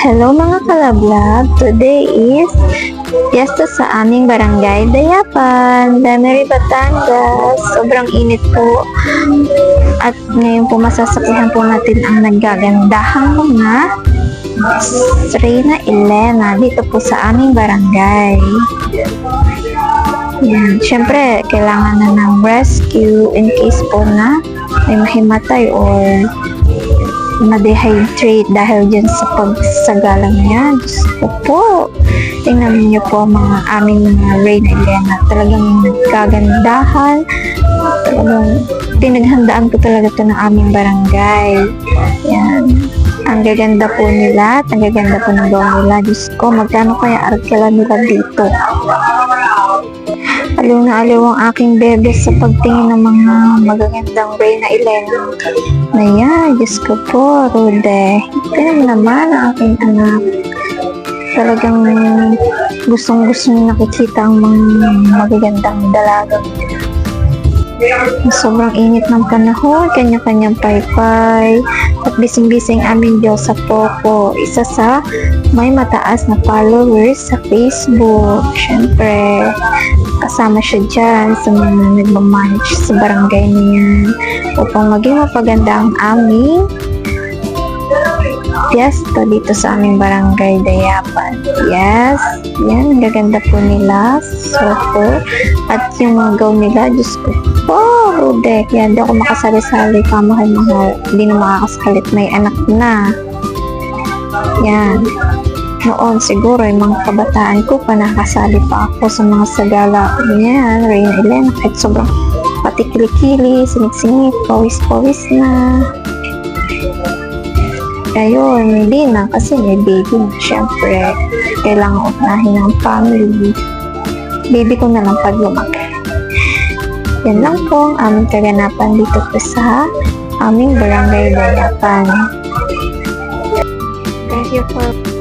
Hello mga kalablab! Today is fiesta sa aming barangay, Dayapan, Danary, Batangas. Sobrang init po. At ngayon po masasaksihan po natin ang naggagandahang mga Reyna Elena dito po sa aming barangay. Yan. Siyempre, kailangan na ng rescue in case po na may mahimatay or ma-dehydrate dahil dyan sa pagsagalang niya. Diyos ko po. Tingnan niyo po mga aming mga Reyna Elena. Talagang nagkagandahan. Talagang pinaghandaan po talaga ito ng aming barangay. Yan. Ang gaganda po nila at ang gaganda po ng gawa nila. Diyos ko, magkano kaya arkela nila dito? Aliw na aliw ang aking bebe sa pagtingin ng mga magagandang Reyna Elena na yan. Diyos ko po, Rude. Tingnan naman ang aking anak. Talagang gustong-gusto niya nakikita ang mga magagandang dalagang. Sobrang init ng panahon, kanya-kanyang paypay at bising-bising aming Diyos sa Poco, isa sa may mataas na followers sa Facebook. Siyempre, kasama siya dyan sa mga nagmamanage sa barangay niya upang maging mapaganda ang aming fiesta dito sa aming barangay, Dayapan. Yes, yan, ang gaganda po nila, super. At yung mga gaw nila, Diyos ko po, Rude. Kaya di ako makasali-sali, kamahal-mahal. Hindi na makakasalit, may anak na. Yan. Noon siguro, yung mga kabataan ko pa nakasali pa ako sa mga sagala. Yan, Reyna Elena, kahit sobrang pati kilikili, singit-singit, pawis-pawis na. Ayun, hindi na kasi may baby na. Siyempre, kailangan unahin ng family. Baby ko na lang pag lumaki. Yan lang po ang aming kaganapan dito po sa aming barangay, Dayapan. Thank you for